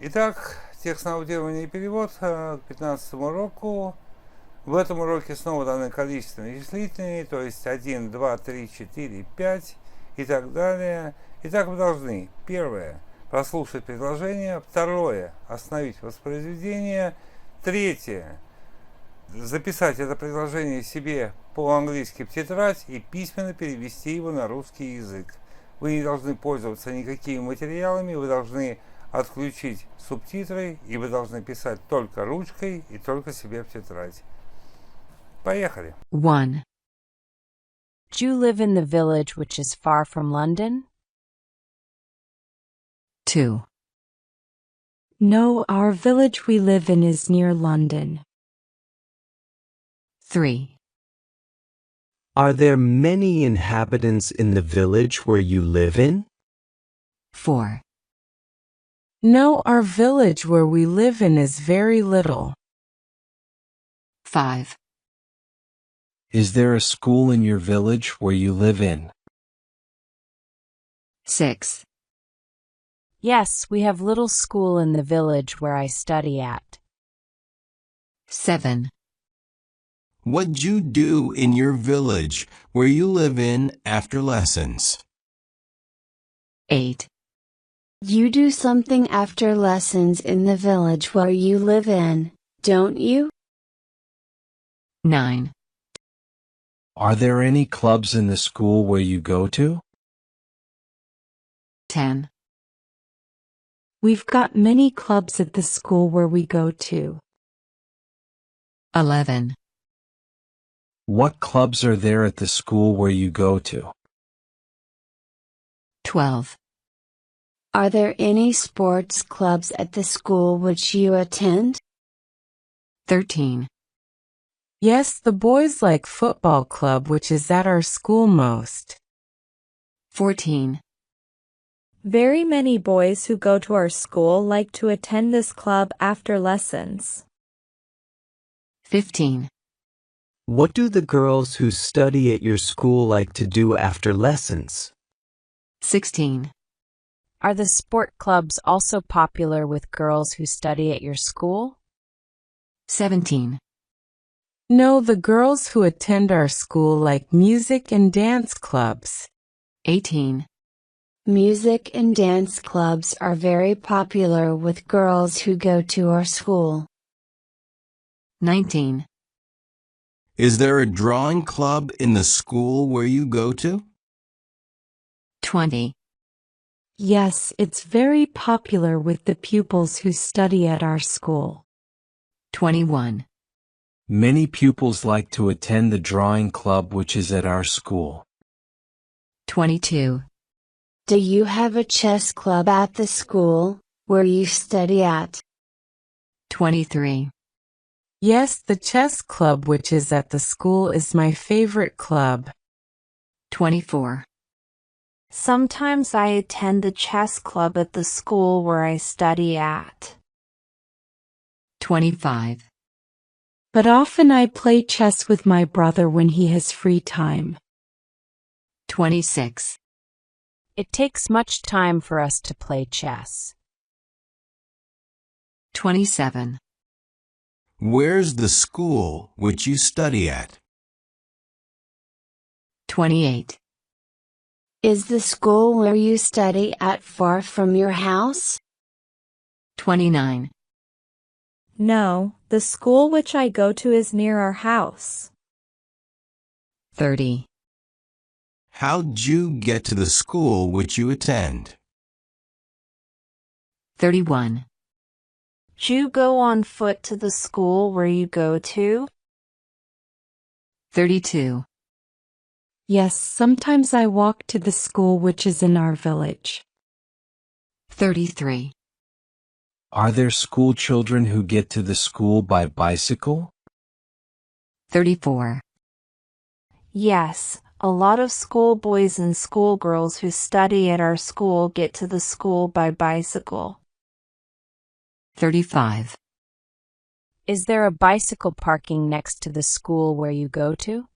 Итак, текст на аудирование и перевод к 15 уроку. В этом уроке снова даны количественные и числительные, то есть 1, 2, 3, 4, 5 и так далее. Итак, вы должны: первое, прослушать предложение; второе, остановить воспроизведение; третье, записать это предложение себе по-английски в тетрадь и письменно перевести его на русский язык. Вы не должны пользоваться никакими материалами, вы должны отключить субтитры, и вы должны писать только ручкой и только себе в тетрадь. Поехали. 1. Do you live in the village which is far from London? 2. No, our village we live in is near London. 3. Are there many inhabitants in the village where you live in? 4. No, our village where we live in is very little. 5. Is there a school in your village where you live in? 6. Yes, we have little school in the village where I study at. 7. What do you do in your village where you live in after lessons? 8. You do something after lessons in the village where you live in, don't you? 9. Are there any clubs in the school where you go to? 10. We've got many clubs at the school where we go to. 11. What clubs are there at the school where you go to? 12. Are there any sports clubs at the school which you attend? 13. Yes, the boys like football club which is at our school most. 14. Very many boys who go to our school like to attend this club after lessons. 15. What do the girls who study at your school like to do after lessons? 16. Are the sport clubs also popular with girls who study at your school? 17. No, the girls who attend our school like music and dance clubs. 18. Music and dance clubs are very popular with girls who go to our school. 19. Is there a drawing club in the school where you go to? 20. Yes, it's very popular with the pupils who study at our school. 21. Many pupils like to attend the drawing club which is at our school. 22. Do you have a chess club at the school where you study at? 23. Yes, the chess club which is at the school is my favorite club. 24. Sometimes I attend the chess club at the school where I study at. 25. But often I play chess with my brother when he has free time. 26. It takes much time for us to play chess. 27. Where's the school which you study at? 28. Is the school where you study at far from your house? 29. No, the school which I go to is near our house. 30. How'd you get to the school which you attend? 31. Do you go on foot to the school where you go to? 32. Yes, sometimes I walk to the school which is in our village. 33. Are there school children who get to the school by bicycle? 34. Yes, a lot of schoolboys and schoolgirls who study at our school get to the school by bicycle. 35. Is there a bicycle parking next to the school where you go to?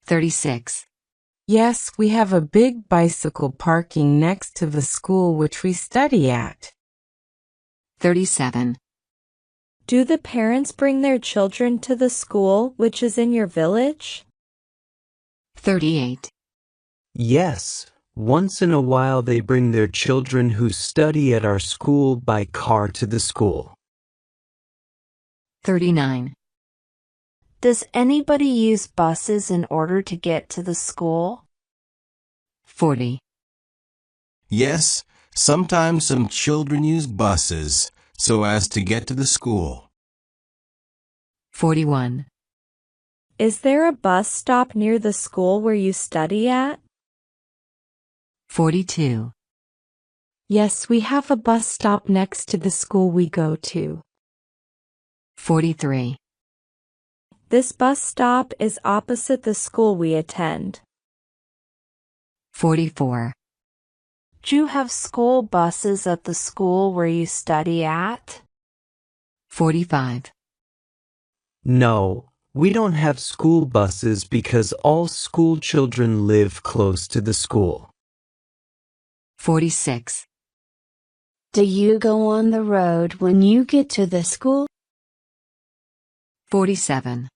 36. Yes, we have a big bicycle parking next to the school which we study at. 37. Do the parents bring their children to the school which is in your village? 38. Yes, once in a while they bring their children who study at our school by car to the school. 39. Does anybody use buses in order to get to the school? 40. Yes, sometimes some children use buses so as to get to the school. 41. Is there a bus stop near the school where you study at? 42. Yes, we have a bus stop next to the school we go to. 43. This bus stop is opposite the school we attend. 44. Do you have school buses at the school where you study at? 45. No, we don't have school buses because all school children live close to the school. 46. Do you go on the road when you get to the school? 47.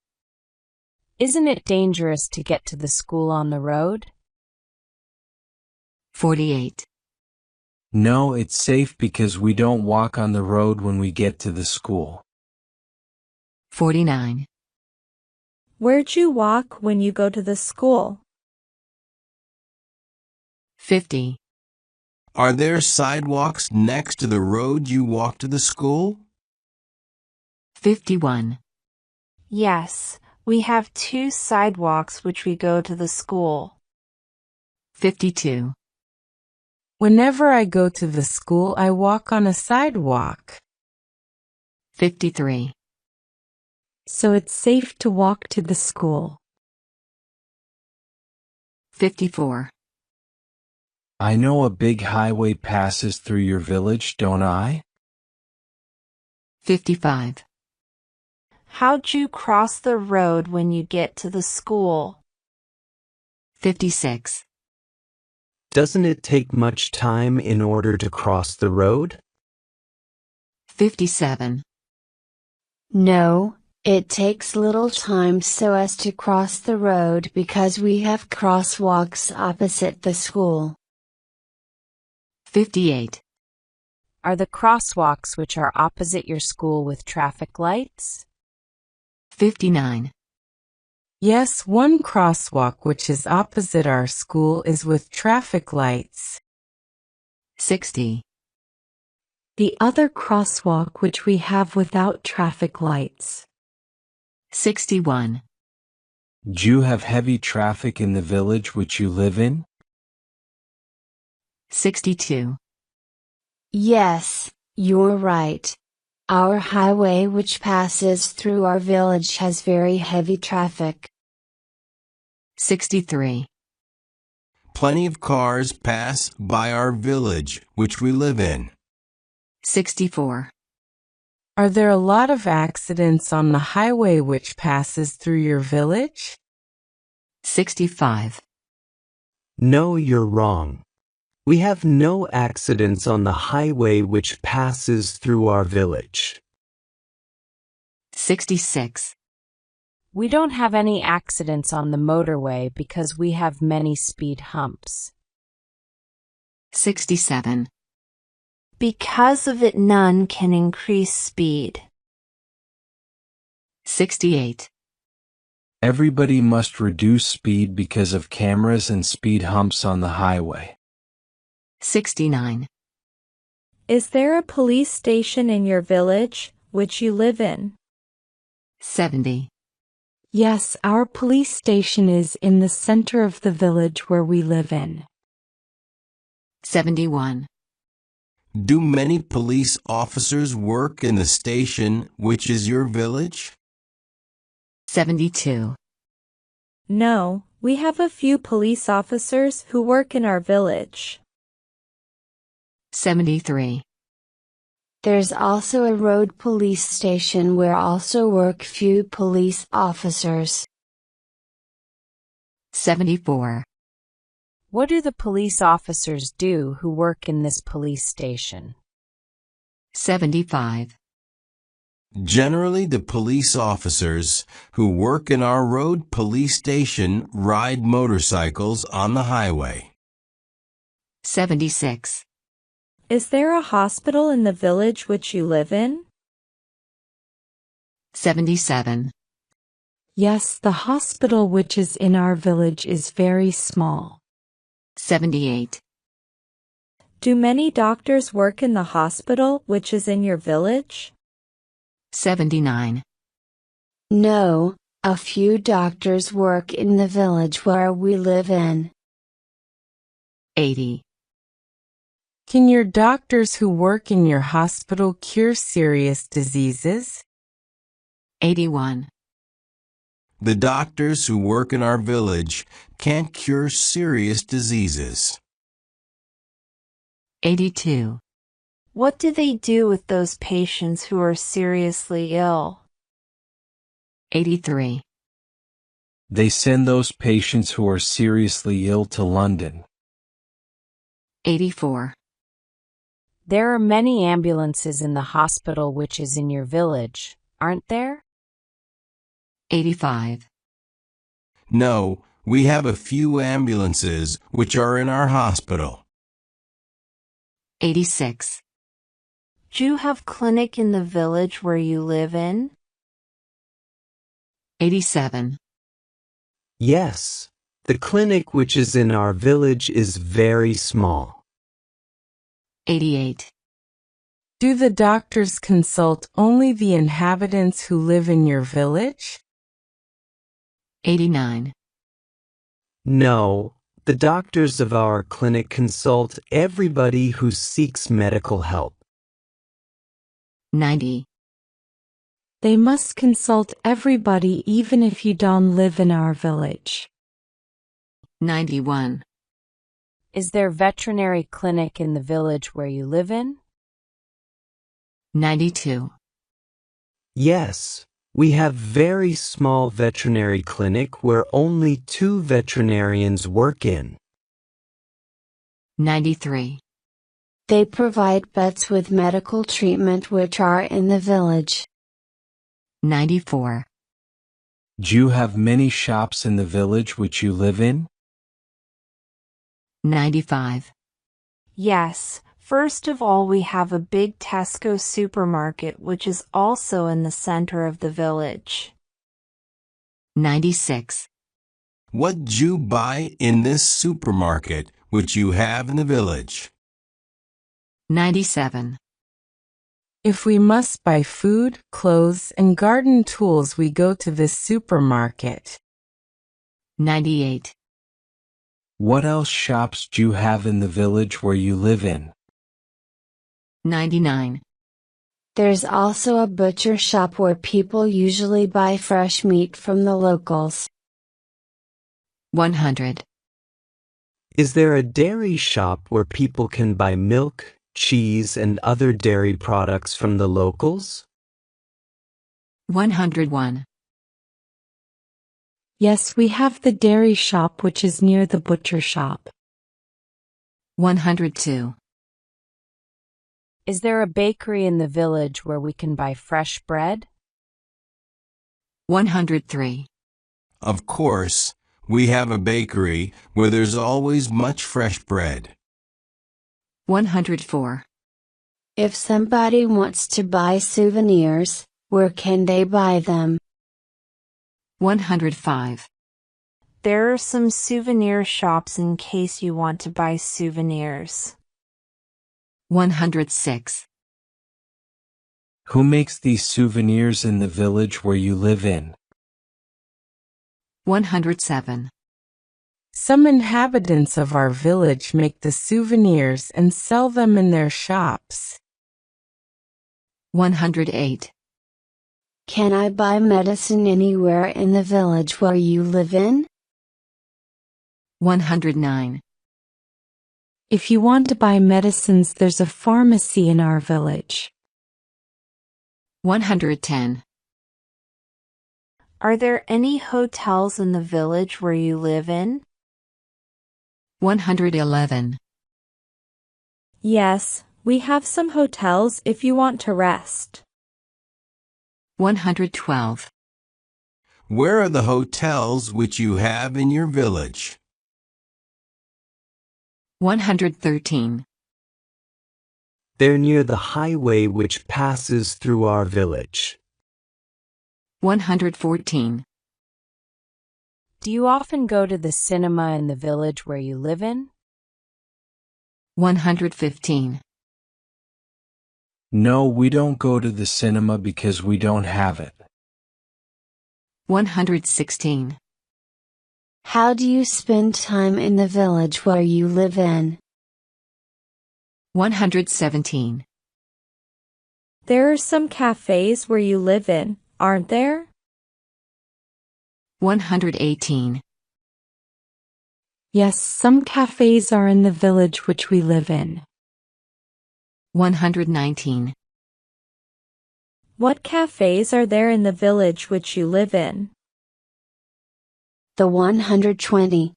Isn't it dangerous to get to the school on the road? 48. No, it's safe because we don't walk on the road when we get to the school. 49. Where'd you walk when you go to the school? 50. Are there sidewalks next to the road you walk to the school? 51. Yes, we have 2 sidewalks which we go to the school. 52. Whenever I go to the school, I walk on a sidewalk. 53. So it's safe to walk to the school. 54. I know a big highway passes through your village, don't I? 55. How'd you cross the road when you get to the school? 56. Doesn't it take much time in order to cross the road? 57. No, it takes little time so as to cross the road because we have crosswalks opposite the school. 58. Are the crosswalks which are opposite your school with traffic lights? 59. Yes, one crosswalk which is opposite our school is with traffic lights. 60. The other crosswalk which we have without traffic lights. 61. Do you have heavy traffic in the village which you live in? 62. Yes, you're right. Our highway which passes through our village has very heavy traffic. 63. Plenty of cars pass by our village, which we live in. 64. Are there a lot of accidents on the highway which passes through your village? 65. No, you're wrong. We have no accidents on the highway which passes through our village. 66. We don't have any accidents on the motorway because we have many speed humps. 67. Because of it, none can increase speed. 68. Everybody must reduce speed because of cameras and speed humps on the highway. 69. Is there a police station in your village, which you live in? 70. Yes, our police station is in the center of the village where we live in. 71. Do many police officers work in the station, which is your village? 72. No, we have a few police officers who work in our village. 73. There's also a road police station where also work few police officers. 74. What do the police officers do who work in this police station? 75. Generally, the police officers who work in our road police station ride motorcycles on the highway. 76. Is there a hospital in the village which you live in? 77. Yes, the hospital which is in our village is very small. 78. Do many doctors work in the hospital which is in your village? 79. No, a few doctors work in the village where we live in. 80. Can your doctors who work in your hospital cure serious diseases? 81. The doctors who work in our village can't cure serious diseases. 82. What do they do with those patients who are seriously ill? 83. They send those patients who are seriously ill to London. 84. There are many ambulances in the hospital which is in your village, aren't there? 85. No, we have a few ambulances which are in our hospital. 86. Do you have clinic in the village where you live in? 87. Yes, the clinic which is in our village is very small. 88. Do the doctors consult only the inhabitants who live in your village? 89. No, the doctors of our clinic consult everybody who seeks medical help. 90. They must consult everybody even if you don't live in our village. 91. Is there veterinary clinic in the village where you live in? 92. Yes, we have very small veterinary clinic where only 2 veterinarians work in. 93. They provide pets with medical treatment which are in the village. 94. Do you have many shops in the village which you live in? 95. Yes, first of all we have a big Tesco supermarket which is also in the center of the village. 96. What do you buy in this supermarket which you have in the village? 97. If we must buy food, clothes, and garden tools, we go to this supermarket. 98. What else shops do you have in the village where you live in? 99. There's also a butcher shop where people usually buy fresh meat from the locals. 100. Is there a dairy shop where people can buy milk, cheese, and other dairy products from the locals? 101. Yes, we have the dairy shop which is near the butcher shop. 102. Is there a bakery in the village where we can buy fresh bread? 103. Of course, we have a bakery where there's always much fresh bread. 104. If somebody wants to buy souvenirs, where can they buy them? 105. There are some souvenir shops in case you want to buy souvenirs. 106. Who makes these souvenirs in the village where you live in? 107. Some inhabitants of our village make the souvenirs and sell them in their shops. 108. Can I buy medicine anywhere in the village where you live in? 109. If you want to buy medicines, there's a pharmacy in our village. 110. Are there any hotels in the village where you live in? 111. Yes, We have some hotels if you want to rest. 112. Where are the hotels which you have in your village? 113. They're near the highway which passes through our village. 114. Do you often go to the cinema in the village where you live in? 115. No, we don't go to the cinema because we don't have it. 116. How do you spend time in the village where you live in? 117. There are some cafes where you live in, aren't there? 118. Yes, some cafes are in the village which we live in. 119. What cafes are there in the village which you live in? The 120.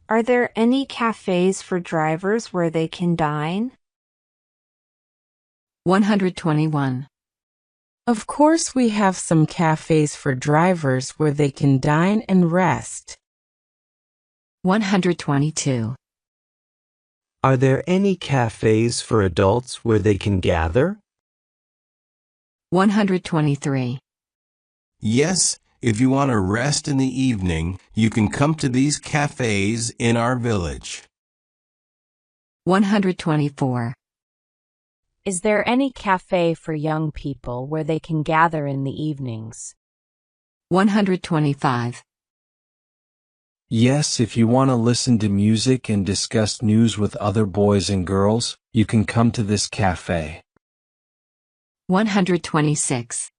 Are there any cafes for drivers where they can dine? 121. Of course, we have some cafes for drivers where they can dine and rest. 122. Are there any cafes for adults where they can gather? 123. Yes, if you want to rest in the evening, you can come to these cafes in our village. 124. Is there any cafe for young people where they can gather in the evenings? 125. Yes, if you want to listen to music and discuss news with other boys and girls, you can come to this cafe. 126.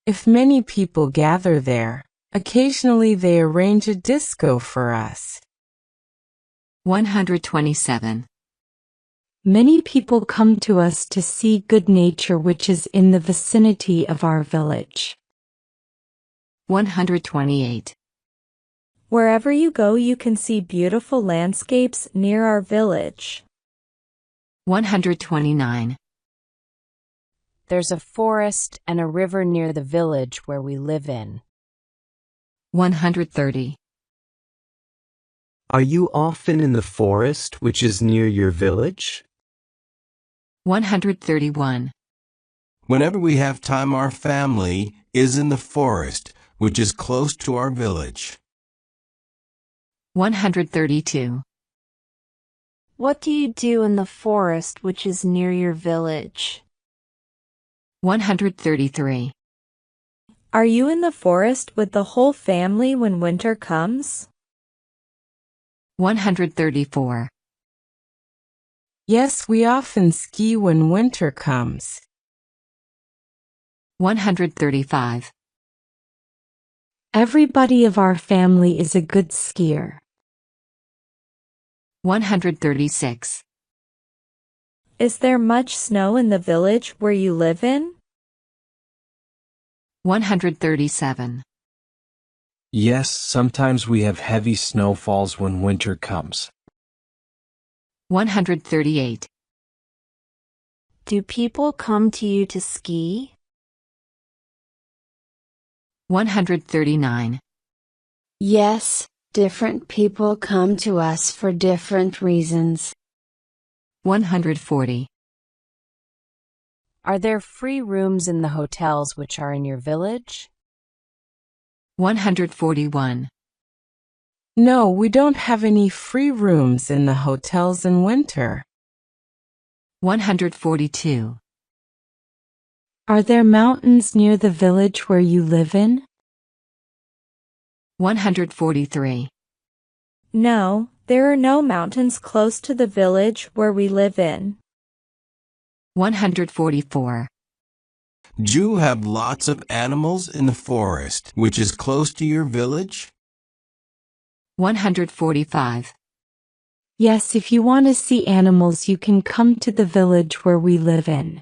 If many people gather there, occasionally they arrange a disco for us. 127. Many people come to us to see good nature which is in the vicinity of our village. 128. Wherever you go, you can see beautiful landscapes near our village. 129. There's a forest and a river near the village where we live in. 130. Are you often in the forest which is near your village? 131. Whenever we have time, our family is in the forest, which is close to our village. 132. What do you do in the forest which is near your village? 133. Are you in the forest with the whole family when winter comes? 134. Yes, we often ski when winter comes. 135. Everybody of our family is a good skier. 136. Is there much snow in the village where you live in? 137. Yes, sometimes we have heavy snowfalls when winter comes. 138. Do people come to you to ski? 139. Yes, different people come to us for different reasons. 140. Are there free rooms in the hotels which are in your village? 141. No, we don't have any free rooms in the hotels in winter. 142. Are there mountains near the village where you live in? 143. No, there are no mountains close to the village where we live in. 144. Do you have lots of animals in the forest, which is close to your village? 145. Yes, if you want to see animals, you can come to the village where we live in.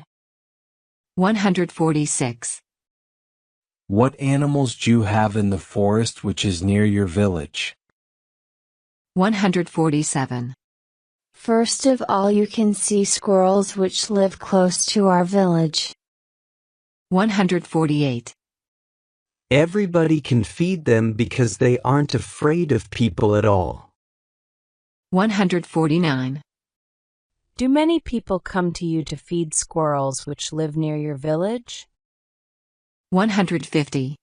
146. What animals do you have in the forest which is near your village? 147. First of all, you can see squirrels which live close to our village. 148. Everybody can feed them because they aren't afraid of people at all. 149. Do many people come to you to feed squirrels which live near your village? 150.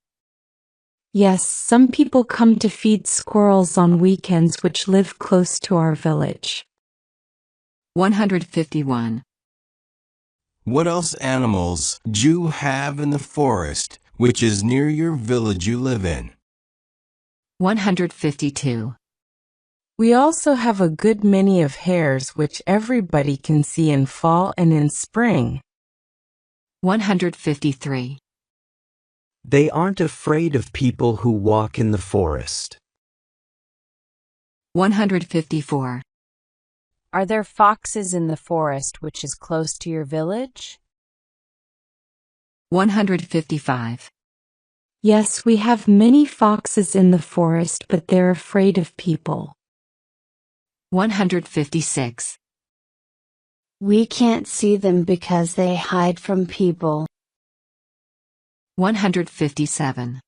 Yes, some people come to feed squirrels on weekends which live close to our village. 151. What else animals do you have in the forest, which is near your village you live in? 152. We also have a good many of hares which everybody can see in fall and in spring. 153. They aren't afraid of people who walk in the forest. 154. Are there foxes in the forest which is close to your village? 155. Yes, we have many foxes in the forest, but they're afraid of people. 156. We can't see them because they hide from people. 157.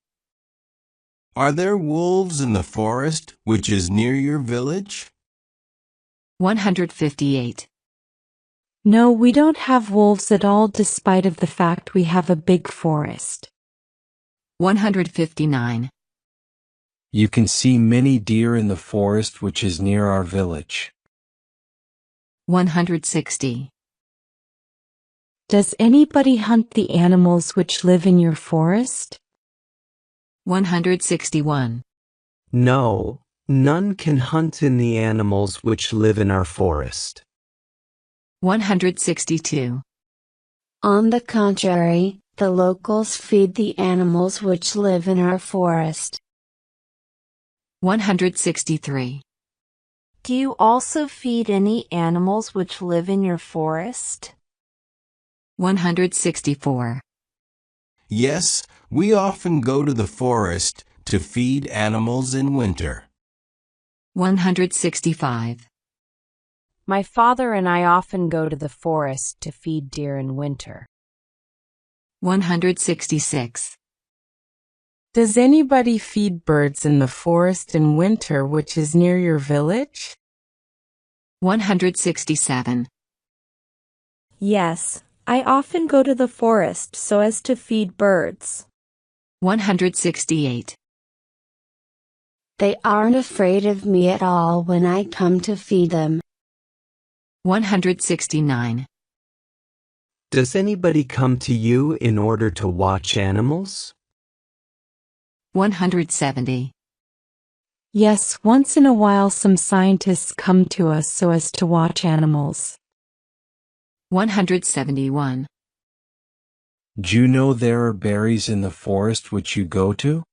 Are there wolves in the forest, which is near your village? 158. No, we don't have wolves at all despite of the fact we have a big forest. 159. You can see many deer in the forest which is near our village. 160. Does anybody hunt the animals which live in your forest? 161. No, none can hunt in the animals which live in our forest. 162. On the contrary, the locals feed the animals which live in our forest. 163. Do you also feed any animals which live in your forest? 164. Yes, we often go to the forest to feed animals in winter. 165. My father and I often go to the forest to feed deer in winter. 166. Does anybody feed birds in the forest in winter which is near your village? 167. Yes, I often go to the forest so as to feed birds. 168. They aren't afraid of me at all when I come to feed them. 169. Does anybody come to you in order to watch animals? 170. Yes, once in a while some scientists come to us so as to watch animals. 171. Do you know there are berries in the forest which you go to?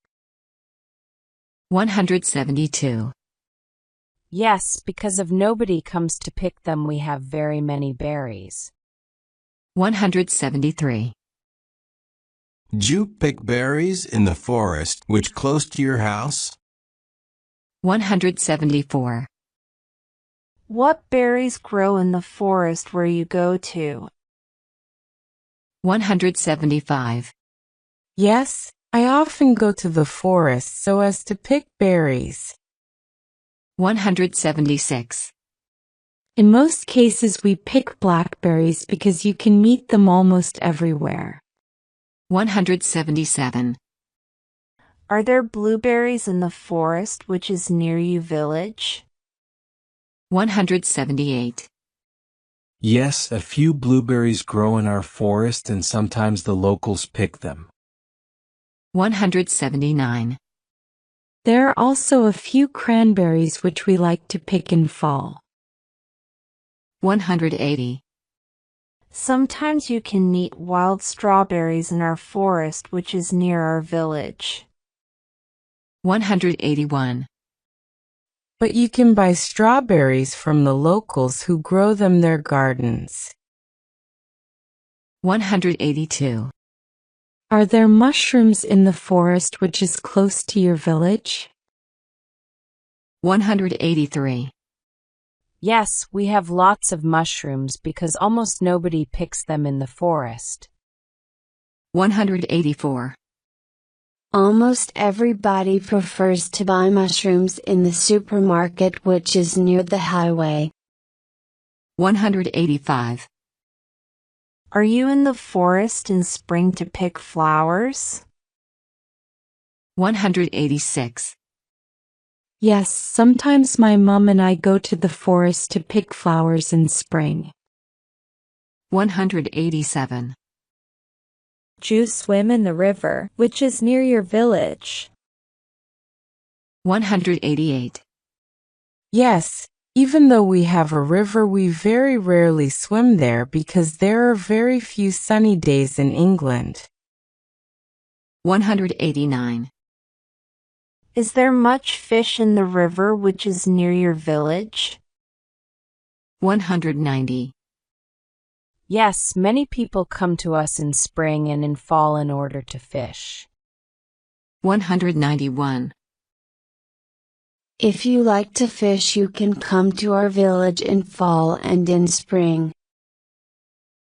172. Yes, because if nobody comes to pick them, we have very many berries. 173. Do you pick berries in the forest which close to your house? 174. What berries grow in the forest where you go to? 175. Yes, I often go to the forest so as to pick berries. 176. In most cases we pick blackberries because you can meet them almost everywhere. 177. Are there blueberries in the forest which is near you village? 178. Yes, a few blueberries grow in our forest and sometimes the locals pick them. 179. There are also a few cranberries which we like to pick in fall. 180. Sometimes you can meet wild strawberries in our forest which is near our village. 181. But you can buy strawberries from the locals who grow them their gardens. 182. Are there mushrooms in the forest which is close to your village? 183. Yes, we have lots of mushrooms because almost nobody picks them in the forest. 184. Almost everybody prefers to buy mushrooms in the supermarket which is near the highway. 185. Are you in the forest in spring to pick flowers? 186. Yes, sometimes my mom and I go to the forest to pick flowers in spring. 187. Do you swim in the river, which is near your village? 188. Yes, even though we have a river, we very rarely swim there because there are very few sunny days in England. 189. Is there much fish in the river which is near your village? 190. Yes, many people come to us in spring and in fall in order to fish. 191. If you like to fish, you can come to our village in fall and in spring.